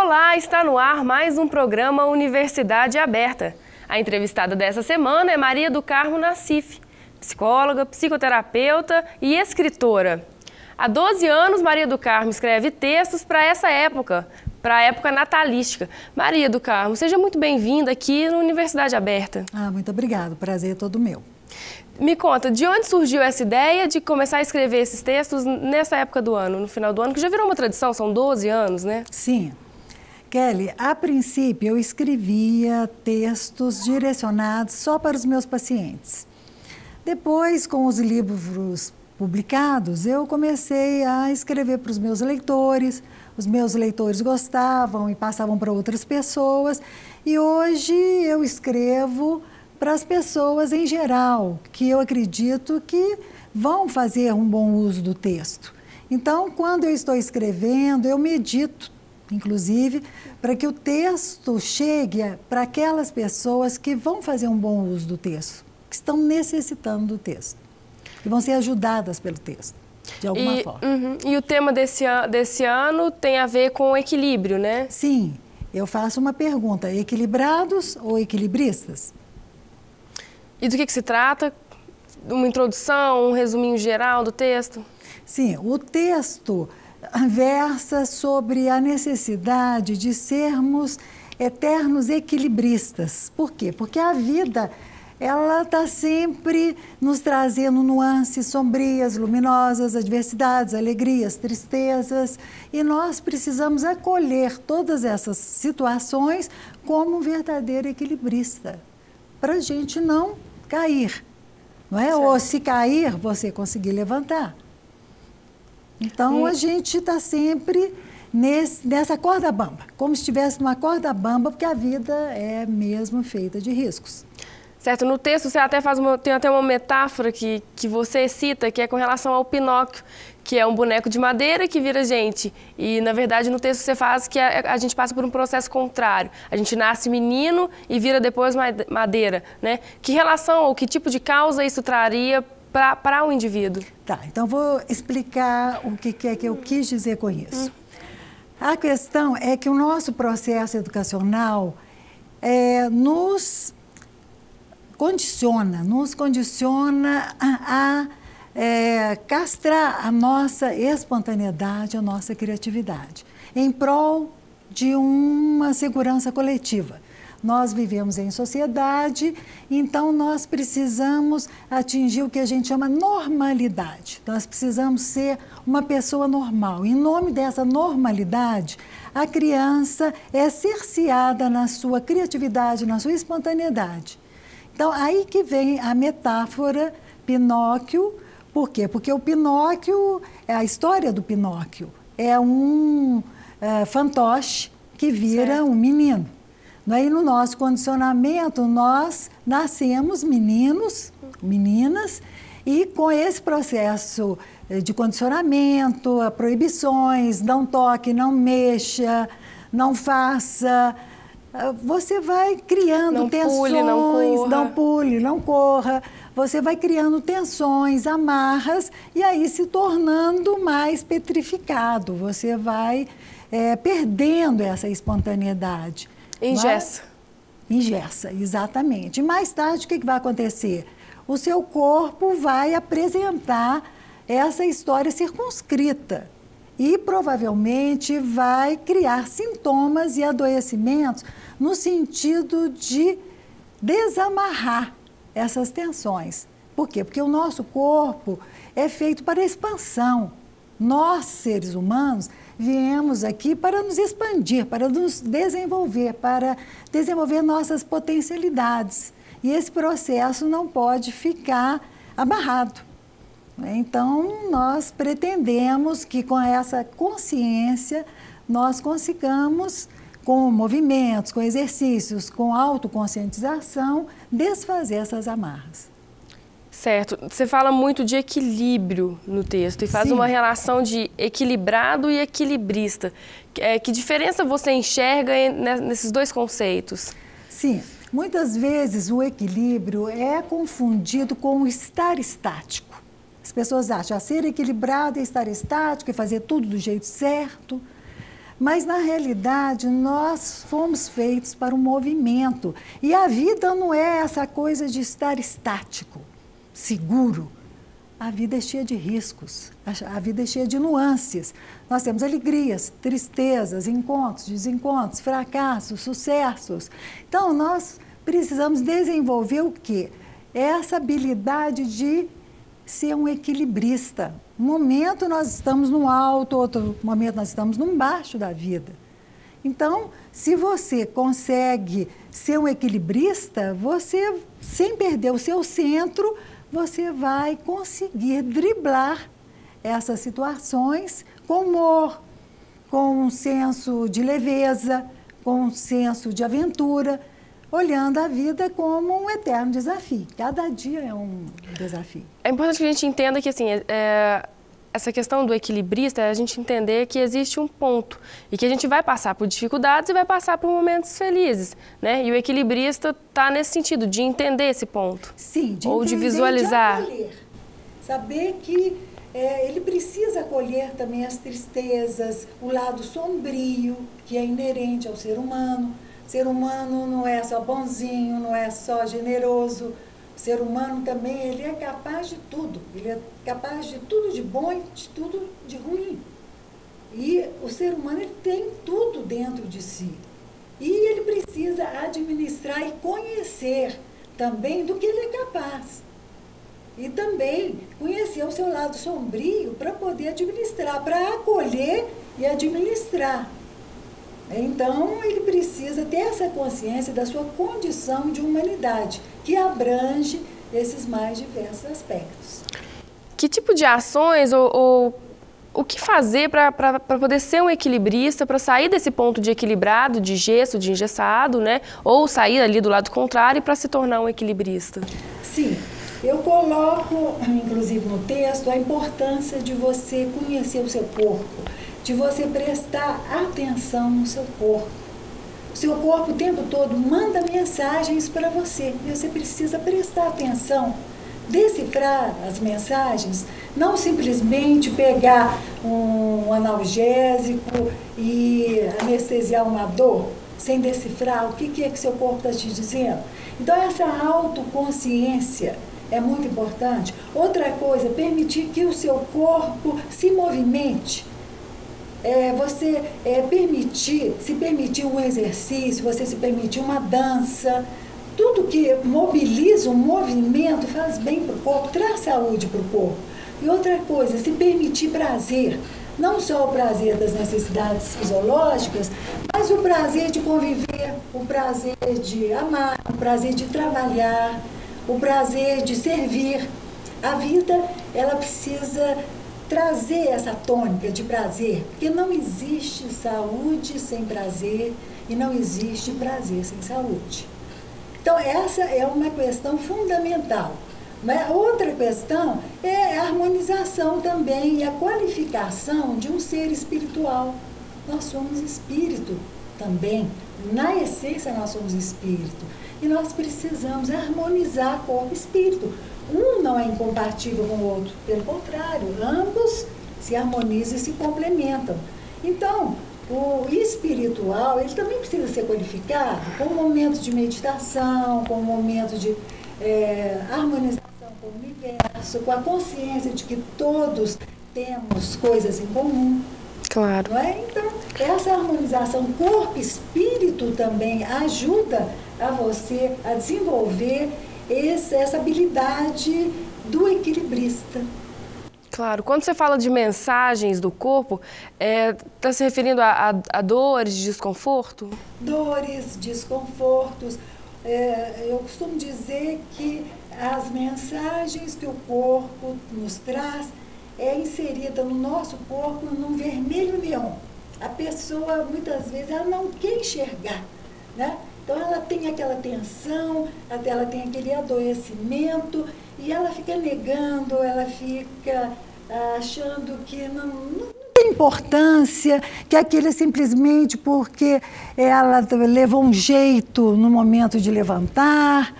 Olá, está no ar mais um programa Universidade Aberta. A entrevistada dessa semana é Maria do Carmo Nassif, psicóloga, psicoterapeuta e escritora. Há 12 anos, Maria do Carmo escreve textos para essa época, para a época natalística. Maria do Carmo, seja muito bem-vinda aqui na Universidade Aberta. Muito obrigada, o prazer é todo meu. Me conta, de onde surgiu essa ideia de começar a escrever esses textos nessa época do ano, no final do ano, que já virou uma tradição, são 12 anos, né? Sim. Kelly, a princípio eu escrevia textos direcionados só para os meus pacientes. Depois, com os livros publicados, eu comecei a escrever para os meus leitores gostavam e passavam para outras pessoas, e hoje eu escrevo para as pessoas em geral, que eu acredito que vão fazer um bom uso do texto. Então, quando eu estou escrevendo, eu medito, inclusive, para que o texto chegue para aquelas pessoas que vão fazer um bom uso do texto, que estão necessitando do texto, que vão ser ajudadas pelo texto, de alguma forma. E o tema desse ano tem a ver com o equilíbrio, né? Sim, eu faço uma pergunta, equilibrados ou equilibristas? E do que se trata? Uma introdução, um resuminho geral do texto? Sim, o texto versa sobre a necessidade de sermos eternos equilibristas. Por quê? Porque a vida, ela está sempre nos trazendo nuances sombrias, luminosas, adversidades, alegrias, tristezas, e nós precisamos acolher todas essas situações como um verdadeiro equilibrista, para a gente não cair, não é? Certo. Ou se cair, você conseguir levantar. Então, a gente está sempre nessa corda bamba, como se estivesse numa corda bamba, porque a vida é mesmo feita de riscos. Certo, no texto você até tem até uma metáfora que você cita, que é com relação ao Pinóquio, que é um boneco de madeira que vira gente. E, na verdade, no texto você faz que a gente passa por um processo contrário. A gente nasce menino e vira depois madeira, né? Que relação ou que tipo de causa isso traria para o indivíduo? Tá, então vou explicar o que é que eu quis dizer com isso. A questão é que o nosso processo educacional nos condiciona a castrar a nossa espontaneidade, a nossa criatividade, em prol de uma segurança coletiva. Nós vivemos em sociedade, então nós precisamos atingir o que a gente chama normalidade. Nós precisamos ser uma pessoa normal. Em nome dessa normalidade, a criança é cerceada na sua criatividade, na sua espontaneidade. Então, aí que vem a metáfora Pinóquio. Por quê? Porque o Pinóquio, a história do Pinóquio, é um fantoche que vira um menino. E no nosso condicionamento, nós nascemos meninos, meninas, e com esse processo de condicionamento, proibições, não toque, não mexa, não faça, você vai criando tensões, não pule, não corra, você vai criando tensões, amarras, e aí se tornando mais petrificado, você vai perdendo essa espontaneidade. Engessa. Engessa, exatamente. E mais tarde, o que vai acontecer? O seu corpo vai apresentar essa história circunscrita e provavelmente vai criar sintomas e adoecimentos no sentido de desamarrar essas tensões. Por quê? Porque o nosso corpo é feito para expansão. Nós, seres humanos, viemos aqui para nos expandir, para nos desenvolver, para desenvolver nossas potencialidades. E esse processo não pode ficar amarrado. Então, nós pretendemos que com essa consciência nós consigamos, com movimentos, com exercícios, com autoconscientização, desfazer essas amarras. Certo. Você fala muito de equilíbrio no texto e faz uma relação de equilibrado e equilibrista. Que diferença você enxerga nesses dois conceitos? Sim. Muitas vezes o equilíbrio é confundido com o estar estático. As pessoas acham que ser equilibrado é estar estático, é fazer tudo do jeito certo. Mas, na realidade, nós fomos feitos para um movimento. E a vida não é essa coisa de estar estático, seguro. A vida é cheia de riscos, a vida é cheia de nuances. Nós temos alegrias, tristezas, encontros, desencontros, fracassos, sucessos. Então, nós precisamos desenvolver o quê? Essa habilidade de ser um equilibrista. Um momento nós estamos no alto, outro momento nós estamos no baixo da vida. Então, se você consegue ser um equilibrista, você, sem perder o seu centro, você vai conseguir driblar essas situações com humor, com um senso de leveza, com um senso de aventura, olhando a vida como um eterno desafio. Cada dia é um desafio. É importante que a gente entenda que, assim, essa questão do equilibrista é a gente entender que existe um ponto e que a gente vai passar por dificuldades e vai passar por momentos felizes, né? E o equilibrista está nesse sentido, de entender esse ponto. Sim, de ou entender, de visualizar. De acolher. Saber que ele precisa acolher também as tristezas, o lado sombrio que é inerente ao ser humano. O ser humano não é só bonzinho, não é só generoso. O ser humano também, ele é capaz de tudo. Ele é capaz de tudo de bom e de tudo de ruim. E o ser humano, ele tem tudo dentro de si. E ele precisa administrar e conhecer também do que ele é capaz. E também conhecer o seu lado sombrio para poder administrar, para acolher e administrar. Então, ele precisa ter essa consciência da sua condição de humanidade, que abrange esses mais diversos aspectos. Que tipo de ações ou o que fazer para poder ser um equilibrista, para sair desse ponto de equilibrado, de gesso, de engessado, né? Ou sair ali do lado contrário para se tornar um equilibrista? Sim, eu coloco, inclusive no texto, a importância de você conhecer o seu corpo, de você prestar atenção no seu corpo. O seu corpo o tempo todo manda mensagens para você e você precisa prestar atenção, decifrar as mensagens, não simplesmente pegar um analgésico e anestesiar uma dor, sem decifrar o que é que seu corpo está te dizendo. Então, essa autoconsciência é muito importante. Outra coisa, permitir que o seu corpo se movimente. Você se permitir um exercício, você se permitir uma dança, tudo que mobiliza o movimento faz bem para o corpo, traz saúde para o corpo. E outra coisa, se permitir prazer, não só o prazer das necessidades fisiológicas, mas o prazer de conviver, o prazer de amar, o prazer de trabalhar, o prazer de servir. A vida, ela precisa trazer essa tônica de prazer, porque não existe saúde sem prazer e não existe prazer sem saúde. Então, essa é uma questão fundamental. Mas outra questão é a harmonização também e a qualificação de um ser espiritual. Nós somos espírito também. Na essência, nós somos espírito. E nós precisamos harmonizar corpo e espírito. Um não é incompatível com o outro, pelo contrário, ambos se harmonizam e se complementam. Então, o espiritual, ele também precisa ser qualificado com momentos de meditação, com momentos de harmonização com o universo, com a consciência de que todos temos coisas em comum. Claro. Não é? Então, essa harmonização corpo-espírito também ajuda a você a desenvolver essa habilidade do equilibrista. Claro. Quando você fala de mensagens do corpo, está se referindo a dores, desconforto? Dores, desconfortos. Eu costumo dizer que as mensagens que o corpo nos traz é inserida no nosso corpo num vermelho neon. A pessoa, muitas vezes, ela não quer enxergar, né? Então, ela tem aquela tensão, ela tem aquele adoecimento e ela fica negando, ela fica achando que não tem importância, que aquilo é simplesmente porque ela levou um jeito no momento de levantar,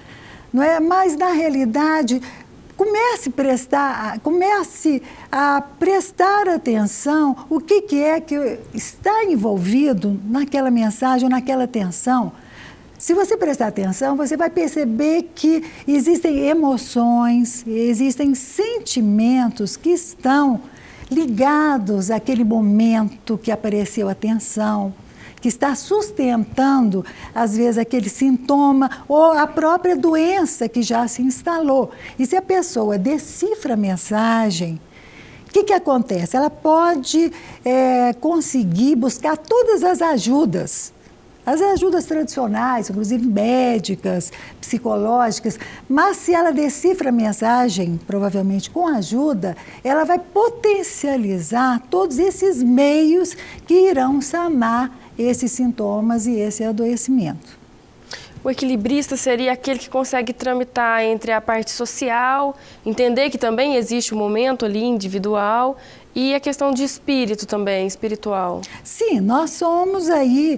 não é? Mas, na realidade, comece a prestar atenção o que é que está envolvido naquela mensagem ou naquela tensão. Se você prestar atenção, você vai perceber que existem emoções, existem sentimentos que estão ligados àquele momento que apareceu a tensão, que está sustentando, às vezes, aquele sintoma ou a própria doença que já se instalou. E se a pessoa decifra a mensagem, o que acontece? Ela pode conseguir buscar todas as ajudas tradicionais, inclusive médicas, psicológicas, mas se ela decifra a mensagem, provavelmente com ajuda, ela vai potencializar todos esses meios que irão sanar esses sintomas e esse adoecimento. O equilibrista seria aquele que consegue tramitar entre a parte social, entender que também existe um momento ali individual e a questão de espírito também, espiritual. Sim, nós somos aí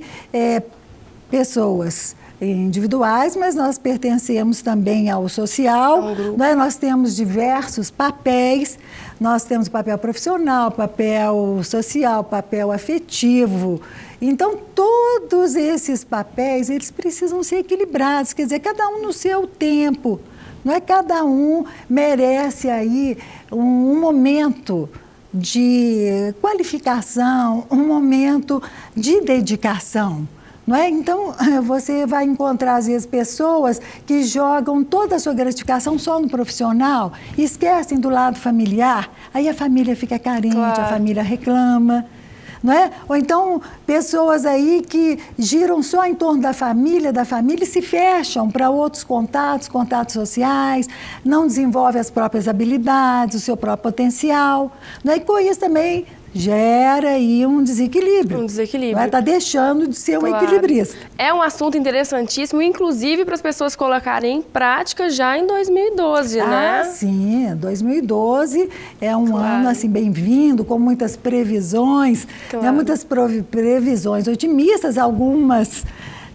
pessoas individuais, mas nós pertencemos também ao social, né? Nós temos diversos papéis, nós temos papel profissional, papel social, papel afetivo. Então, todos esses papéis, eles precisam ser equilibrados, quer dizer, cada um no seu tempo, não é? Cada um merece aí um momento de qualificação, um momento de dedicação. Não é? Então, você vai encontrar, às vezes, pessoas que jogam toda a sua gratificação só no profissional e esquecem do lado familiar. Aí a família fica carente, claro. A família reclama. Não é? Ou então, pessoas aí que giram só em torno da família e se fecham para outros contatos sociais, não desenvolvem as próprias habilidades, o seu próprio potencial. Não é? E com isso também gera aí um desequilíbrio. Um desequilíbrio. Vai estar deixando de ser um equilibrista. É um assunto interessantíssimo, inclusive para as pessoas colocarem em prática já em 2012, né? Ah, sim. 2012 é um ano assim bem-vindo, com muitas previsões, né? Muitas previsões otimistas, algumas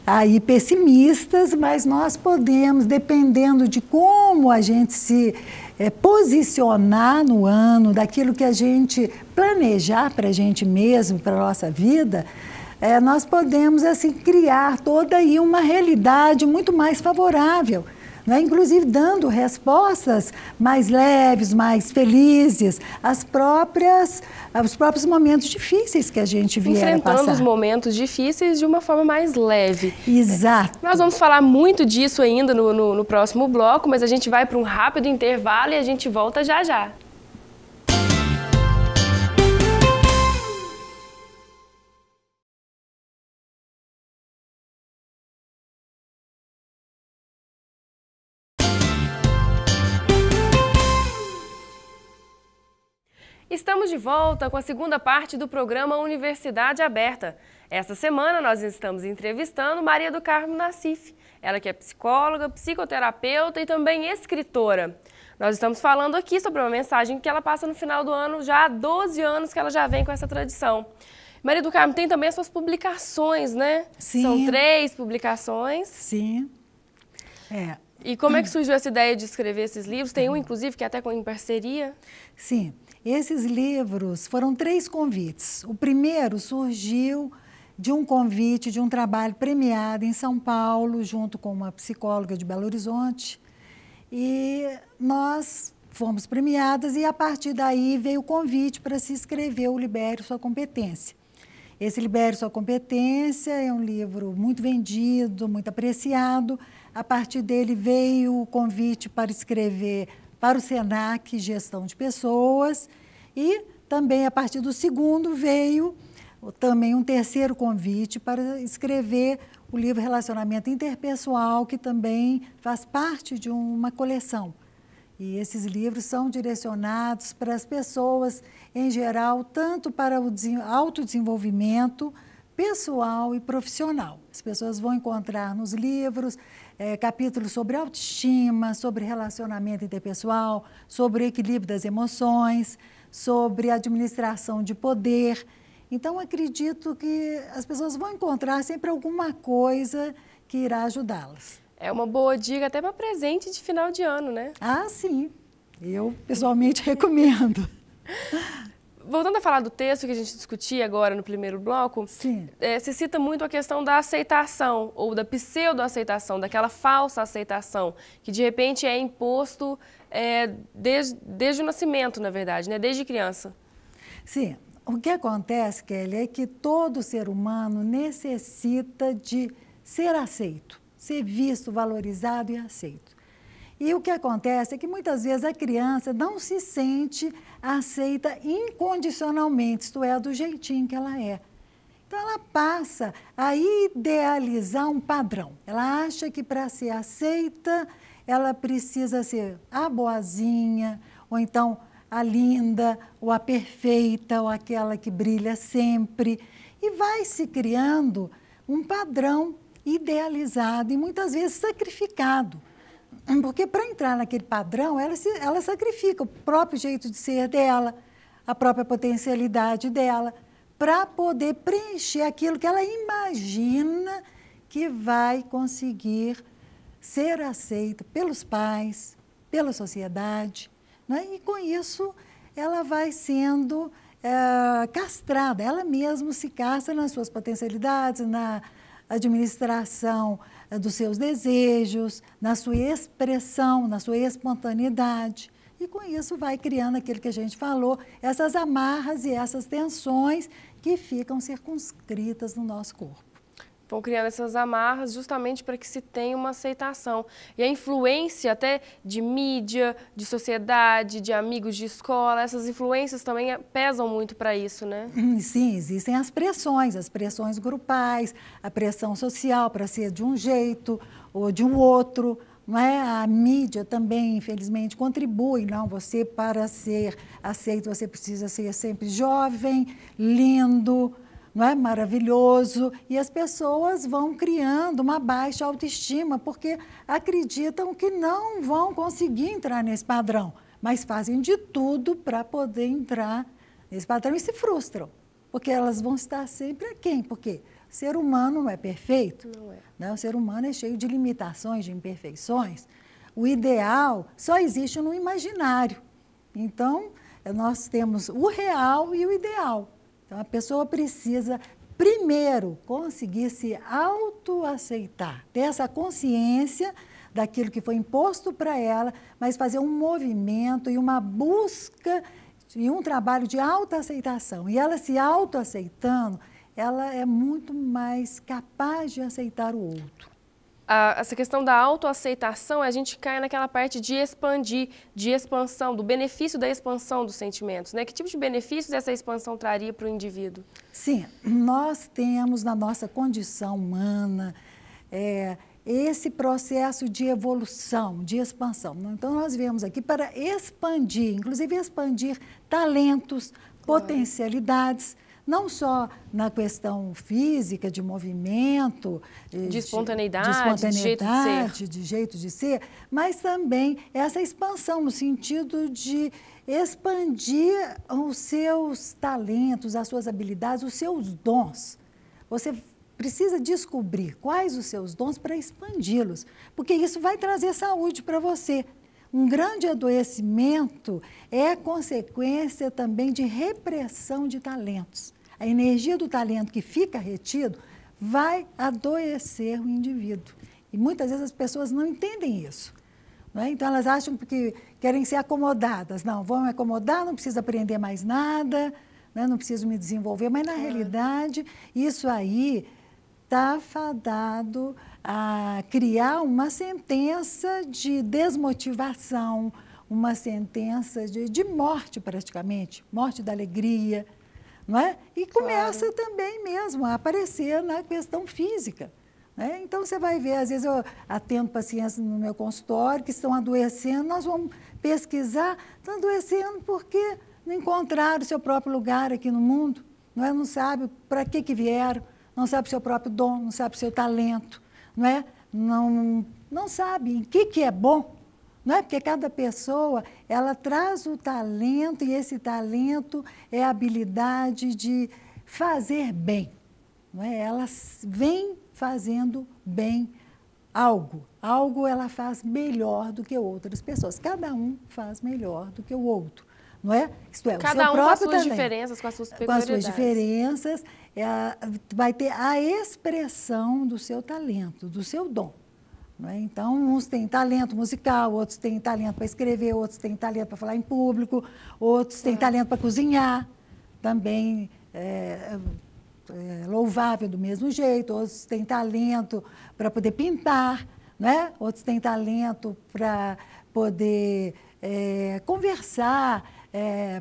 aí pessimistas, mas nós podemos, dependendo de como a gente se posicionar no ano, daquilo que a gente planejar para a gente mesmo, para a nossa vida, nós podemos assim criar toda aí uma realidade muito mais favorável, né? Inclusive dando respostas mais leves, mais felizes, os próprios momentos difíceis que a gente vier a passar. Enfrentando os momentos difíceis de uma forma mais leve. Exato. Nós vamos falar muito disso ainda no próximo bloco, mas a gente vai para um rápido intervalo e a gente volta já já. Estamos de volta com a segunda parte do programa Universidade Aberta. Esta semana nós estamos entrevistando Maria do Carmo Nassif, ela que é psicóloga, psicoterapeuta e também escritora. Nós estamos falando aqui sobre uma mensagem que ela passa no final do ano, já há 12 anos que ela já vem com essa tradição. Maria do Carmo tem também as suas publicações, né? Sim. São 3 publicações. Sim. E como é que surgiu essa ideia de escrever esses livros? Tem um, inclusive, que é até em parceria. Sim. Esses livros foram 3 convites. O primeiro surgiu de um convite de um trabalho premiado em São Paulo, junto com uma psicóloga de Belo Horizonte. E nós fomos premiadas e, a partir daí, veio o convite para se escrever o Libere Sua Competência. Esse Libere Sua Competência é um livro muito vendido, muito apreciado. A partir dele veio o convite para escrever para o SENAC, Gestão de Pessoas, e também a partir do segundo veio também um terceiro convite para escrever o livro Relacionamento Interpessoal, que também faz parte de uma coleção. E esses livros são direcionados para as pessoas em geral, tanto para o autodesenvolvimento pessoal e profissional. As pessoas vão encontrar nos livros capítulos sobre autoestima, sobre relacionamento interpessoal, sobre o equilíbrio das emoções, sobre administração de poder. Então, acredito que as pessoas vão encontrar sempre alguma coisa que irá ajudá-las. É uma boa dica até para presente de final de ano, né? Ah, sim. Eu, pessoalmente, recomendo. Voltando a falar do texto que a gente discutia agora no primeiro bloco, Sim. Você cita muito a questão da aceitação, ou da pseudo-aceitação, daquela falsa aceitação, que de repente é imposto desde o nascimento, na verdade, né? Desde criança. Sim. O que acontece, Kelly, é que todo ser humano necessita de ser aceito, ser visto, valorizado e aceito. E o que acontece é que muitas vezes a criança não se sente aceita incondicionalmente, isto é, do jeitinho que ela é. Então ela passa a idealizar um padrão. Ela acha que para ser aceita, ela precisa ser a boazinha, ou então a linda, ou a perfeita, ou aquela que brilha sempre. E vai se criando um padrão idealizado e muitas vezes sacrificado. Porque para entrar naquele padrão, ela sacrifica o próprio jeito de ser dela, a própria potencialidade dela, para poder preencher aquilo que ela imagina que vai conseguir ser aceita pelos pais, pela sociedade. Né? E com isso, ela vai sendo castrada, ela mesma se castra nas suas potencialidades, na administração dos seus desejos, na sua expressão, na sua espontaneidade. E com isso vai criando aquilo que a gente falou, essas amarras e essas tensões que ficam circunscritas no nosso corpo. Vão criando essas amarras justamente para que se tenha uma aceitação. E a influência até de mídia, de sociedade, de amigos de escola, essas influências também pesam muito para isso, né? Sim, existem as pressões grupais, a pressão social para ser de um jeito ou de um outro. Não é? A mídia também, infelizmente, contribui. Não, você, para ser aceito, você precisa ser sempre jovem, lindo, não é? Maravilhoso, e as pessoas vão criando uma baixa autoestima porque acreditam que não vão conseguir entrar nesse padrão, mas fazem de tudo para poder entrar nesse padrão e se frustram, porque elas vão estar sempre aquém, porque o ser humano não é perfeito, Não é. né? O ser humano é cheio de limitações, de imperfeições. O ideal só existe no imaginário. Então, nós temos o real e o ideal. Então, a pessoa precisa, primeiro, conseguir se autoaceitar, ter essa consciência daquilo que foi imposto para ela, mas fazer um movimento e uma busca e um trabalho de autoaceitação. E ela se autoaceitando, ela é muito mais capaz de aceitar o outro. Essa questão da autoaceitação, a gente cai naquela parte de expandir, de expansão, do benefício da expansão dos sentimentos, né? Que tipo de benefícios essa expansão traria para o indivíduo? Sim, nós temos na nossa condição humana esse processo de evolução, de expansão. Então, nós viemos aqui para expandir, inclusive expandir talentos, potencialidades, não só na questão física, de movimento, de espontaneidade, de jeito de ser, mas também essa expansão no sentido de expandir os seus talentos, as suas habilidades, os seus dons. Você precisa descobrir quais os seus dons para expandi-los, porque isso vai trazer saúde para você. Um grande adoecimento é consequência também de repressão de talentos. A energia do talento que fica retido vai adoecer o indivíduo. E muitas vezes as pessoas não entendem isso. Não é? Então elas acham que querem ser acomodadas. Não, vão me acomodar, não preciso aprender mais nada, né? Não preciso me desenvolver. Mas na realidade, isso aí está fadado a criar uma sentença de desmotivação, uma sentença de morte praticamente, morte da alegria. Não é? E começa também mesmo a aparecer na questão física. Né? Então, você vai ver, às vezes eu atendo pacientes no meu consultório que estão adoecendo, nós vamos pesquisar, estão adoecendo porque não encontraram o seu próprio lugar aqui no mundo, não é? Não sabe para que vieram, não sabe o seu próprio dom, não sabe o seu talento, não é? Não sabe em que é bom. Não é? Porque cada pessoa, ela traz o talento e esse talento é a habilidade de fazer bem. Não é? Ela vem fazendo bem algo ela faz melhor do que outras pessoas. Cada um faz melhor do que o outro, não é? Isto é, cada o seu um com as próprio suas talento, diferenças, com as suas com as peculiaridades. suas diferenças, vai ter a expressão do seu talento, do seu dom. Não é? Então, uns têm talento musical, outros têm talento para escrever, outros têm talento para falar em público, outros têm talento para cozinhar, também louvável do mesmo jeito, outros têm talento para poder pintar, né? Outros têm talento para poder conversar,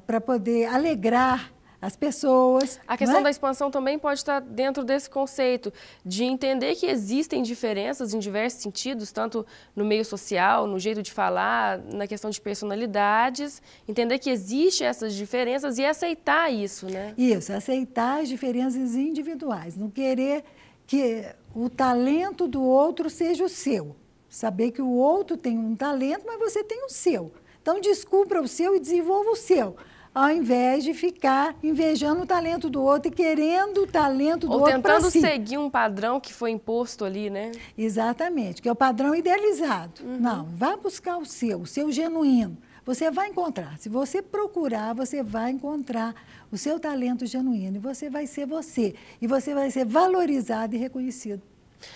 para poder alegrar as pessoas. A questão da expansão também pode estar dentro desse conceito de entender que existem diferenças em diversos sentidos, tanto no meio social, no jeito de falar, na questão de personalidades, entender que existem essas diferenças e aceitar isso, né? Isso, aceitar as diferenças individuais, não querer que o talento do outro seja o seu. Saber que o outro tem um talento, mas você tem o seu. Então, descubra o seu e desenvolva o seu, ao invés de ficar invejando o talento do outro e querendo o talento do outro para si. Ou tentando seguir um padrão que foi imposto ali, né? Exatamente, que é o padrão idealizado. Não, vá buscar o seu genuíno. Você vai encontrar. Se você procurar, você vai encontrar o seu talento genuíno. E você vai ser você. E você vai ser valorizado e reconhecido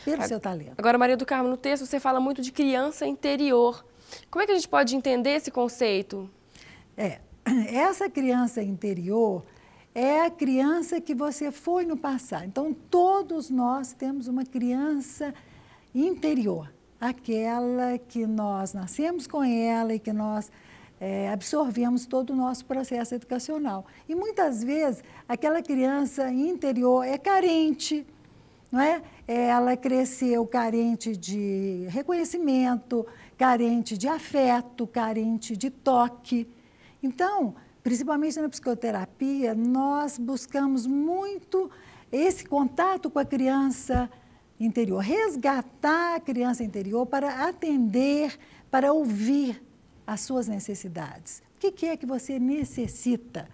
pelo seu talento. Agora, Maria do Carmo, no texto você fala muito de criança interior. Como é que a gente pode entender esse conceito? Essa criança interior é a criança que você foi no passado. Então, todos nós temos uma criança interior, aquela que nós nascemos com ela e que nós absorvemos todo o nosso processo educacional. E muitas vezes, aquela criança interior é carente, não é? Ela cresceu carente de reconhecimento, carente de afeto, carente de toque. Então, principalmente na psicoterapia, nós buscamos muito esse contato com a criança interior, resgatar a criança interior para atender, para ouvir as suas necessidades. O que é que você necessita?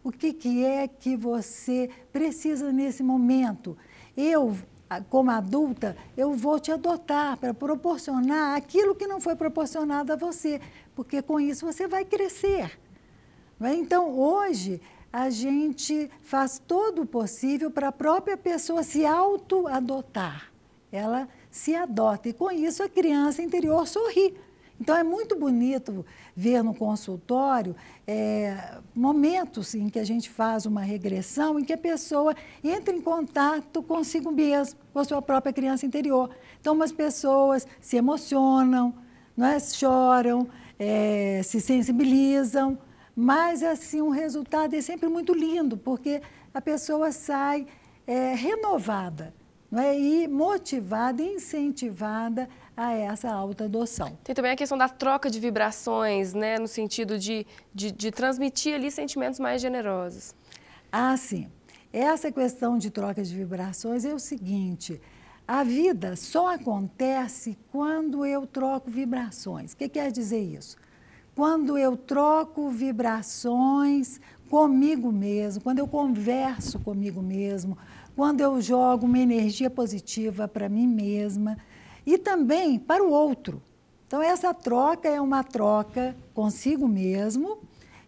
O que é que você precisa nesse momento? Eu, como adulta, eu vou te adotar para proporcionar aquilo que não foi proporcionado a você, porque com isso você vai crescer. Então, hoje, a gente faz todo o possível para a própria pessoa se auto-adotar. Ela se adota e, com isso, a criança interior sorri. Então, é muito bonito ver no consultório momentos em que a gente faz uma regressão, em que a pessoa entra em contato consigo mesmo, com a sua própria criança interior. Então, umas pessoas se emocionam, não é? Choram, se sensibilizam, mas, assim, o resultado é sempre muito lindo, porque a pessoa sai renovada, não é? E motivada, incentivada a essa autoadoção. Tem também a questão da troca de vibrações, né? No sentido de transmitir ali sentimentos mais generosos. Ah, sim. Essa questão de troca de vibrações é o seguinte: a vida só acontece quando eu troco vibrações. O que quer dizer isso? Quando eu troco vibrações comigo mesmo, quando eu converso comigo mesmo, quando eu jogo uma energia positiva para mim mesma e também para o outro. Então, essa troca é uma troca consigo mesmo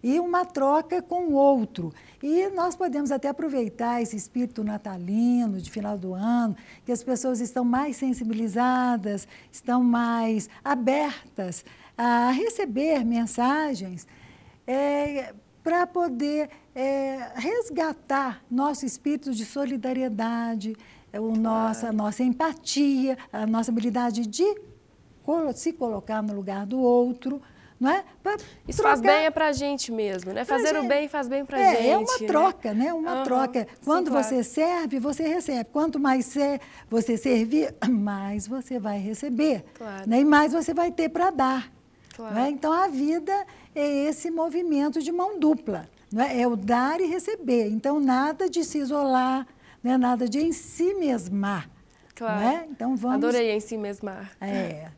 e uma troca com o outro. E nós podemos até aproveitar esse espírito natalino, de final do ano, que as pessoas estão mais sensibilizadas, estão mais abertas a receber mensagens para poder resgatar nosso espírito de solidariedade, a nossa empatia, a nossa habilidade de se colocar no lugar do outro. Não é? Isso faz bem para a gente mesmo, né? Fazer o bem faz bem para a gente. É uma troca, né? Uma troca. Quando você serve, você recebe. Quanto mais você servir, mais você vai receber. Claro. Né? E mais você vai ter para dar. Claro. Né? Então, a vida é esse movimento de mão dupla. Não é? É o dar e receber. Então, nada de se isolar, né? Nada de ensimesmar. Claro. Né? Então, vamos... Adorei ensimesmar.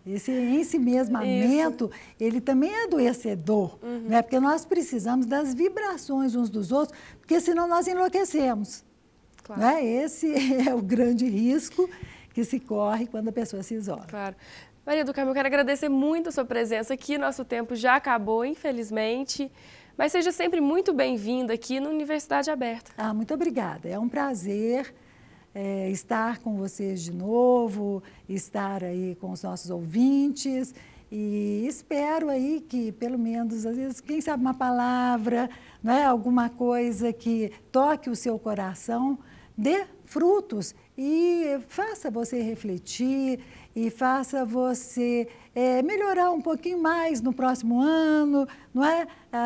Esse ensimesmamento, ele também é adoecedor, né? Porque nós precisamos das vibrações uns dos outros, porque senão nós enlouquecemos. Claro. Né? Esse é o grande risco que se corre quando a pessoa se isola. Claro. Maria do Carmo, eu quero agradecer muito a sua presença aqui. Nosso tempo já acabou, infelizmente. Mas seja sempre muito bem-vinda aqui na Universidade Aberta. Muito obrigada. É um prazer estar com vocês de novo, estar aí com os nossos ouvintes. E espero aí que, pelo menos, às vezes, quem sabe uma palavra, né, alguma coisa que toque o seu coração, dê frutos e faça você refletir e faça você melhorar um pouquinho mais no próximo ano, não é?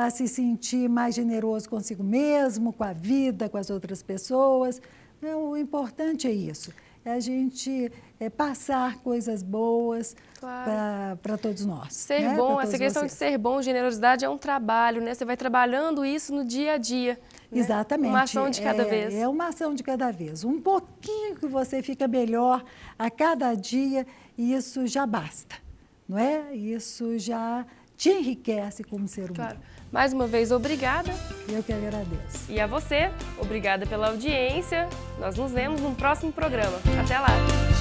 Se sentir mais generoso consigo mesmo, com a vida, com as outras pessoas. O importante é isso. É a gente passar coisas boas para todos nós. Ser bom, essa questão de ser bom, generosidade é um trabalho, né? Você vai trabalhando isso no dia a dia. Né? Exatamente. Uma ação de cada vez. É uma ação de cada vez. Um pouquinho que você fica melhor a cada dia, isso já basta, não é? Isso já te enriquece como ser humano. Claro. Mais uma vez, obrigada. Eu que agradeço. E a você, obrigada pela audiência. Nós nos vemos no próximo programa. Até lá!